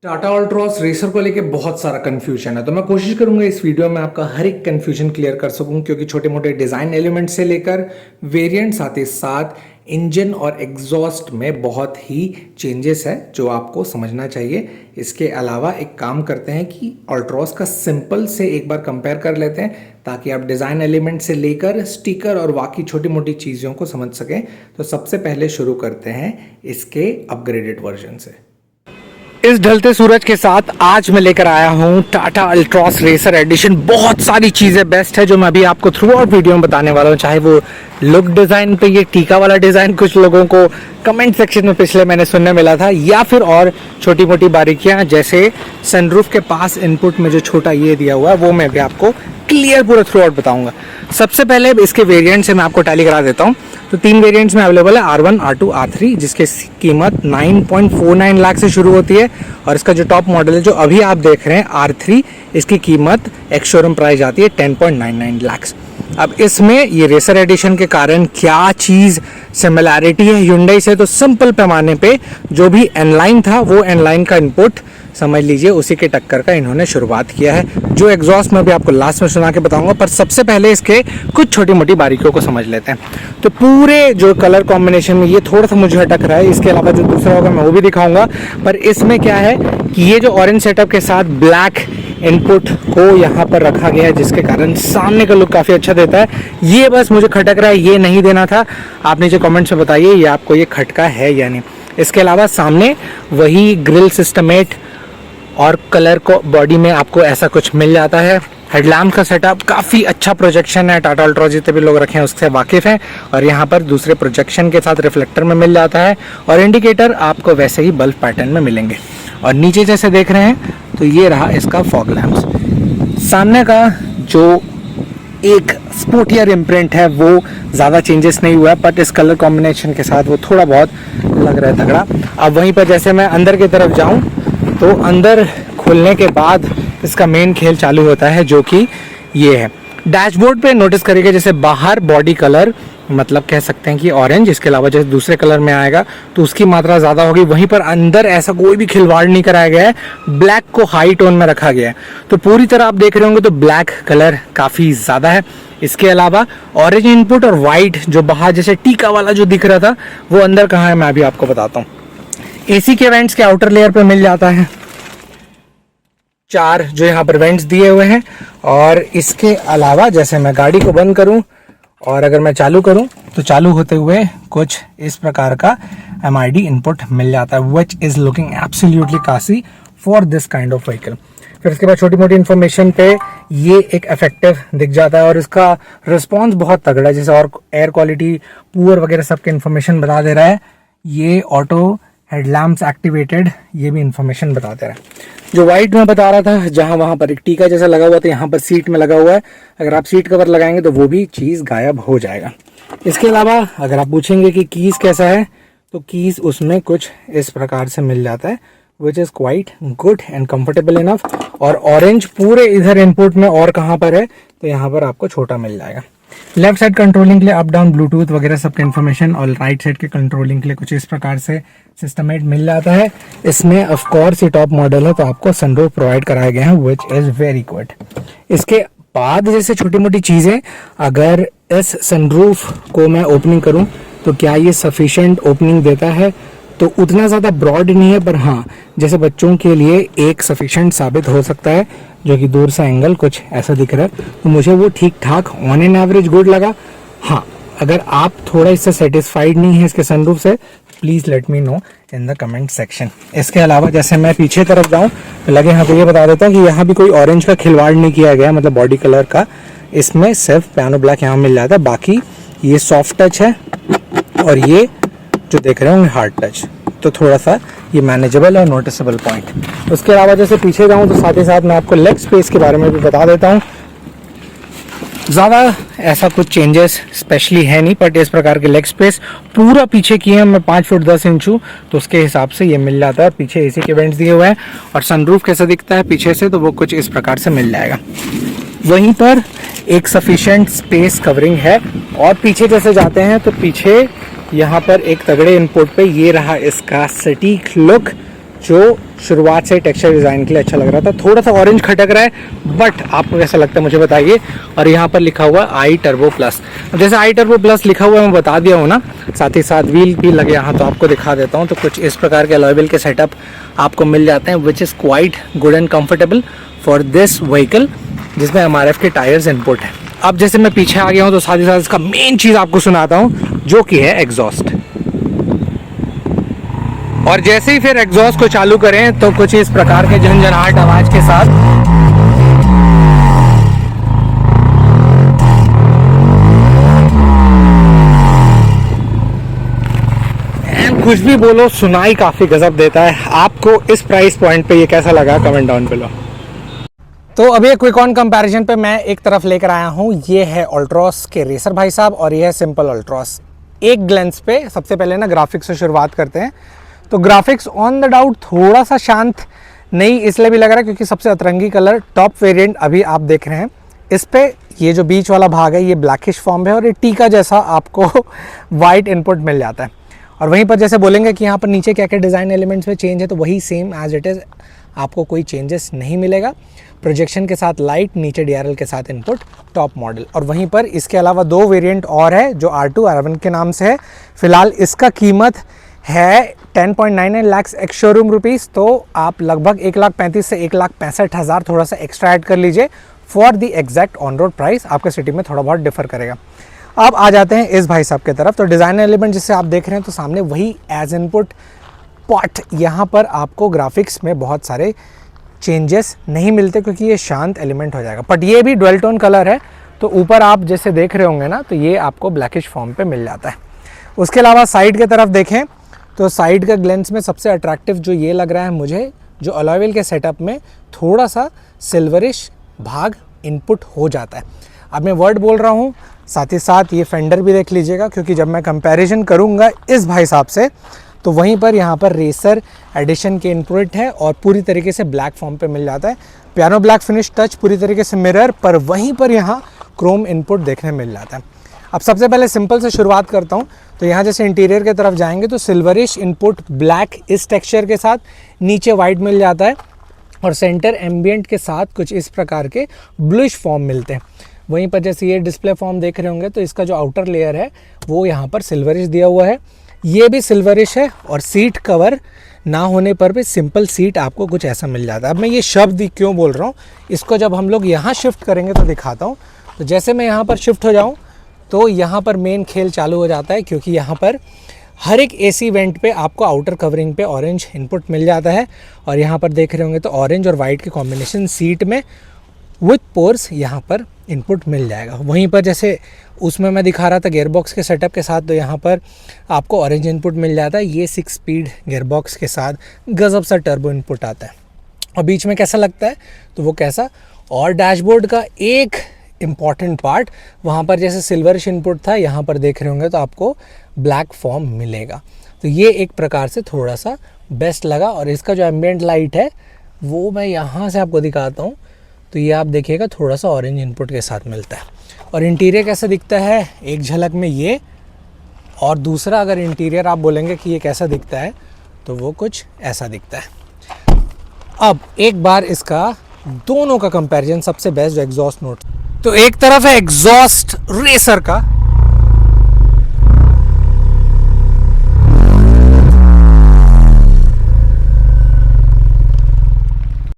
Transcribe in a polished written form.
Tata Altroz racer को लेके बहुत सारा कंफ्यूजन है, तो मैं कोशिश करूंगा इस वीडियो में आपका हर एक कंफ्यूजन क्लियर कर सकूं, क्योंकि छोटे मोटे डिज़ाइन एलिमेंट से लेकर वेरिएंट्स आते साथ इंजन और एग्जॉस्ट में बहुत ही चेंजेस है जो आपको समझना चाहिए। इसके अलावा एक काम करते हैं कि अल्ट्रॉस का सिंपल से एक बार कंपेयर कर लेते हैं ताकि आप डिज़ाइन एलिमेंट से लेकर स्टिकर और बाकी छोटी मोटी चीज़ों को समझ सकें। तो सबसे पहले शुरू करते हैं इसके अपग्रेडेड वर्जन से। इस ढलते सूरज के साथ आज मैं लेकर आया हूँ टाटा अल्ट्रॉस रेसर एडिशन। बहुत सारी चीज़ें बेस्ट है जो मैं अभी आपको थ्रू आउट वीडियो में बताने वाला हूँ, चाहे वो लुक डिज़ाइन पे ये टीका वाला डिज़ाइन कुछ लोगों को कमेंट सेक्शन में पिछले मैंने सुनने मिला था, या फिर और छोटी मोटी बारीकियाँ जैसे सनरूफ के पास इनपुट में जो छोटा ये दिया हुआ है वो मैं भी आपको क्लियर पूरा थ्रू आउट बताऊँगा। सबसे पहले इसके वेरिएंट से मैं आपको टैली करा देता हूँ। तो 3 वेरिएंट्स में अवेलेबल है, R1, R2, R3, जिसकी कीमत 9.49 लाख से शुरू होती है। और इसका जो टॉप मॉडल है जो अभी आप देख रहे हैं R3, इसकी कीमत एक्स शोरूम प्राइस आती है 10.99 लाख। अब इसमें ये रेसर एडिशन के कारण क्या चीज़ सिमिलैरिटी है Hyundai से, तो सिंपल पैमाने पे जो भी एनलाइन था वो एनलाइन का इनपुट समझ लीजिए उसी के टक्कर का इन्होंने शुरुआत किया है। जो एग्जॉस्ट में भी आपको लास्ट में सुना के बताऊंगा, पर सबसे पहले इसके कुछ छोटी मोटी बारीकियों को समझ लेते हैं। तो पूरे जो कलर कॉम्बिनेशन में ये थोड़ा सा मुझे अटक रहा है, इसके अलावा जो दूसरा होगा मैं वो भी दिखाऊंगा। पर इसमें क्या है कि ये जो ऑरेंज सेटअप के साथ ब्लैक इनपुट को यहाँ पर रखा गया है, जिसके कारण सामने का लुक काफ़ी अच्छा देता है। ये बस मुझे खटक रहा है, ये नहीं देना था। आप नीचे कमेंट्स में बताइए ये आपको ये खटका है या नहीं। इसके अलावा सामने वही ग्रिल सिस्टमेट और कलर को बॉडी में आपको ऐसा कुछ मिल जाता है। हेडलैम्प का सेटअप काफ़ी अच्छा प्रोजेक्शन है, टाटा अल्ट्रॉस जितने भी लोग रखे हैं उससे वाकिफ़ हैं। और यहाँ पर दूसरे प्रोजेक्शन के साथ रिफ्लेक्टर में मिल जाता है, और इंडिकेटर आपको वैसे ही बल्ब पैटर्न में मिलेंगे। और नीचे जैसे देख रहे हैं तो ये रहा इसका फॉग लैम्प्स। सामने का जो एक स्पोर्टियर इम्प्रिंट है वो ज़्यादा चेंजेस नहीं हुआ है, बट इस कलर कॉम्बिनेशन के साथ वो थोड़ा बहुत लग रहा है तगड़ा। अब वहीं पर जैसे मैं अंदर की तरफ जाऊँ तो अंदर खुलने के बाद इसका मेन खेल चालू होता है, जो कि ये है। डैशबोर्ड पे नोटिस करिएगा जैसे बाहर बॉडी कलर मतलब कह सकते हैं कि ऑरेंज, इसके अलावा जैसे दूसरे कलर में आएगा तो उसकी मात्रा ज़्यादा होगी। वहीं पर अंदर ऐसा कोई भी खिलवाड़ नहीं कराया गया है, ब्लैक को हाई टोन में रखा गया है। तो पूरी तरह आप देख रहे होंगे तो ब्लैक कलर काफ़ी ज़्यादा है। इसके अलावा ऑरेंज इनपुट और वाइट जो बाहर जैसे टीका वाला जो दिख रहा था वो अंदर कहाँ है मैं अभी आपको बताता हूँ। एसी के वेंट्स के आउटर लेयर पे मिल जाता है 4 जो यहाँ पर वेंट्स दिए हुए हैं। और इसके अलावा जैसे मैं गाड़ी को बंद करूँ और अगर मैं चालू करूँ तो चालू होते हुए कुछ इस प्रकार का MID इनपुट मिल जाता है, which is looking absolutely classy for this kind of vehicle. फिर इसके बाद छोटी मोटी इन्फॉर्मेशन पे ये एक इफेक्टिव दिख जाता है, और इसका रिस्पॉन्स बहुत तगड़ा है, जैसे और एयर क्वालिटी पुअर वगैरह सबके इन्फॉर्मेशन बता दे रहा है। ये ऑटो हेडलैम्प्स एक्टिवेटेड, ये भी इंफॉर्मेशन बताते हैं। जो वाइट में बता रहा था जहां वहां पर एक टीका जैसा लगा हुआ था, यहाँ पर सीट में लगा हुआ है। अगर आप सीट कवर लगाएंगे तो वो भी चीज़ गायब हो जाएगा। इसके अलावा अगर आप पूछेंगे कि कीज़ कैसा है, तो कीज़ उसमें कुछ इस प्रकार से मिल जाता है, which is quite good and comfortable enough. और ऑरेंज पूरे इधर इनपुट में और कहाँ पर है तो यहाँ पर आपको छोटा मिल जाएगा। लेफ्ट साइड कंट्रोलिंग के लिए अप डाउन ब्लूटूथ वगैरह सबके इन्फॉर्मेशन, और राइट साइड के कंट्रोलिंग के लिए कुछ इस प्रकार से सिस्टमेट मिल जाता है। इसमें ऑफ कोर्स ये टॉप मॉडल है तो आपको सनरूफ प्रोवाइड कराए गए हैं, विच इज़ वेरी गुड। इसके बाद जैसे छोटी मोटी चीज़ें, अगर इस सनरूफ को मैं ओपनिंग करूं तो क्या ये सफिशिएंट ओपनिंग देता है, तो उतना ज़्यादा ब्रॉड नहीं है, पर हाँ जैसे बच्चों के लिए एक सफिशिएंट साबित हो सकता है, जो कि दूर से एंगल कुछ ऐसा दिख रहा है। तो मुझे वो ठीक ठाक ऑन एन एवरेज गुड लगा। हाँ, अगर आप थोड़ा इससे सेटिस्फाइड नहीं है इसके सनरूफ से, please let me know in the comment section. इसके अलावा जैसे मैं पीछे तरफ जाऊँ तो लगे यहाँ पे ये बता देता हूँ कि यहाँ भी कोई ऑरेंज का खिलवाड़ नहीं किया गया, मतलब बॉडी कलर का। इसमें सिर्फ पियानो ब्लैक यहाँ मिल जाता है, बाकी ये सॉफ्ट टच है और ये जो देख रहे होंगे हार्ड टच। तो थोड़ा सा ये मैनेजेबल और नोटिसेबल पॉइंट। उसके अलावा जैसे पीछे जाऊँ तो साथ ही साथ मैं आपको लेग स्पेस के बारे में भी बता देता हूँ। ज़्यादा ऐसा कुछ चेंजेस स्पेशली है नहीं, बट इस प्रकार के लेग स्पेस पूरा पीछे किए हैं मैं 5 फुट 10 इंच हूँ तो उसके हिसाब से ये मिल जाता है। पीछे एसी के वेंट्स दिए हुए हैं, और सनरूफ कैसा दिखता है पीछे से तो वो कुछ इस प्रकार से मिल जाएगा। वहीं पर एक सफिशिएंट स्पेस कवरिंग है। और पीछे जैसे जाते हैं तो पीछे यहाँ पर एक तगड़े इनपुट पे ये रहा इसका सटीक लुक, जो शुरुआत से टेक्सचर डिज़ाइन के लिए अच्छा लग रहा था। थोड़ा सा ऑरेंज खटक रहा है, बट आपको कैसा लगता है मुझे बताइए। और यहाँ पर लिखा हुआ है आई टर्बो प्लस। जैसे आई टर्बो प्लस लिखा हुआ है मैं बता दिया हूँ ना, साथ ही साथ व्हील भी लगे यहाँ, तो आपको दिखा देता हूँ। तो कुछ इस प्रकार के अलॉय व्हील के सेटअप आपको मिल जाते हैं, which is quite good and comfortable for this vehicle, जिसमें MRF के टायर्स इनपुट है। अब जैसे मैं पीछे आ गया हूँ तो साथ ही साथ इसका मेन चीज़ आपको सुनाता हूँ, जो कि है एग्जॉस्ट। और जैसे ही फिर एग्जॉस्ट को चालू करें तो कुछ इस प्रकार के झंझनाहट आवाज के साथ कुछ भी बोलो, सुनाई काफी गजब देता है। आपको इस प्राइस पॉइंट पे ये कैसा लगा, कमेंट डाउन बिलो। तो अभी एक क्विक ऑन कंपैरिजन पे मैं एक तरफ लेकर आया हूँ, ये है अल्ट्रॉस के रेसर भाई साहब और ये है सिंपल अल्ट्रॉस। एक ग्लेंस पे सबसे पहले ना ग्राफिक्स से शुरुआत करते हैं। तो ग्राफिक्स ऑन द डाउट थोड़ा सा शांत नहीं इसलिए भी लग रहा है क्योंकि सबसे अतरंगी कलर टॉप वेरिएंट अभी आप देख रहे हैं, इस पे ये जो बीच वाला भाग है ये ब्लैकिश फॉर्म है और ये टीका जैसा आपको वाइट इनपुट मिल जाता है। और वहीं पर जैसे बोलेंगे कि यहाँ पर नीचे क्या क्या डिज़ाइन एलिमेंट्स में चेंज है, तो वही सेम एज इट इज़, आपको कोई चेंजेस नहीं मिलेगा। प्रोजेक्शन के साथ लाइट, नीचे DRL के साथ इनपुट, टॉप मॉडल। और वहीं पर इसके अलावा 2 वेरिएंट और है जो R2 R1 के नाम से है। फिलहाल इसका कीमत है 10.99 लाख एक्स शोरूम रुपीज़, तो आप लगभग 1,35,000 से 1,65,000 थोड़ा सा एक्स्ट्रा ऐड कर लीजिए for the exact on road price. आपके सिटी में थोड़ा बहुत डिफर करेगा। अब आ जाते हैं इस भाई साहब के तरफ। तो डिज़ाइन एलिमेंट जिसे आप देख रहे हैं तो सामने वही एज इनपुट पॉट, यहाँ पर आपको ग्राफिक्स में बहुत सारे चेंजेस नहीं मिलते क्योंकि ये शांत एलिमेंट हो जाएगा। बट ये भी डुअल टोन कलर है, तो ऊपर आप जैसे देख रहे होंगे ना, तो ये आपको ब्लैकिश फॉर्म पे मिल जाता है। उसके अलावा साइड की तरफ देखें तो साइड का ग्लेंस में सबसे अट्रैक्टिव जो ये लग रहा है मुझे, जो अलॉय व्हील के सेटअप में थोड़ा सा सिल्वरिश भाग इनपुट हो जाता है। अब मैं वर्ड बोल रहा हूँ, साथ ही साथ ये फेंडर भी देख लीजिएगा क्योंकि जब मैं कंपैरिजन करूँगा इस भाई साहब से तो वहीं पर यहाँ पर रेसर एडिशन के इनपुट है और पूरी तरीके से ब्लैक फॉर्म पे मिल जाता है। पियानो ब्लैक फिनिश टच पूरी तरीके से मिरर पर, वहीं पर यहाँ क्रोम इनपुट देखने मिल जाता है। अब सबसे पहले सिंपल से शुरुआत करता हूँ। तो यहाँ जैसे इंटीरियर की तरफ जाएंगे तो सिल्वरिश इनपुट ब्लैक इस टेक्सचर के साथ, नीचे वाइट मिल जाता है और सेंटर एम्बियंट के साथ कुछ इस प्रकार के ब्लूइश फॉर्म मिलते हैं। वहीं पर जैसे ये डिस्प्ले फॉर्म देख रहे होंगे तो इसका जो आउटर लेयर है वो यहाँ पर सिल्वरिश दिया हुआ है, ये भी सिल्वरिश है और सीट कवर ना होने पर भी सिंपल सीट आपको कुछ ऐसा मिल जाता है। अब मैं ये शब्द क्यों बोल रहा हूँ, इसको जब हम लोग यहाँ शिफ्ट करेंगे तो दिखाता हूँ। तो जैसे मैं यहाँ पर शिफ्ट हो जाऊँ तो यहाँ पर मेन खेल चालू हो जाता है क्योंकि यहाँ पर हर एक AC वेंट पे आपको आउटर कवरिंग पे ऑरेंज इनपुट मिल जाता है और यहाँ पर देख रहे होंगे तो ऑरेंज और वाइट के कॉम्बिनेशन सीट में विथ पोर्स यहाँ पर इनपुट मिल जाएगा। वहीं पर जैसे उसमें मैं दिखा रहा था गियरबॉक्स के सेटअप के साथ, तो यहाँ पर आपको ऑरेंज इनपुट मिल जाता है। ये 6 स्पीड गियरबॉक्स के साथ गजब सा टर्बो इनपुट आता है। और बीच में कैसा लगता है तो वो कैसा, और डैशबोर्ड का एक इम्पॉर्टेंट पार्ट, वहाँ पर जैसे सिल्वरिश इनपुट था, यहाँ पर देख रहे होंगे तो आपको ब्लैक फॉर्म मिलेगा। तो ये एक प्रकार से थोड़ा सा बेस्ट लगा। और इसका जो एम्बियंट लाइट है वो मैं यहाँ से आपको दिखाता हूँ, तो ये आप देखिएगा थोड़ा सा ऑरेंज इनपुट के साथ मिलता है। और इंटीरियर कैसा दिखता है एक झलक में ये, और दूसरा अगर इंटीरियर आप बोलेंगे कि ये कैसा दिखता है तो वो कुछ ऐसा दिखता है। अब एक बार इसका दोनों का कंपैरिजन, सबसे बेस्ट जो एग्जॉस्ट नोट, तो एक तरफ है एग्जॉस्ट रेसर का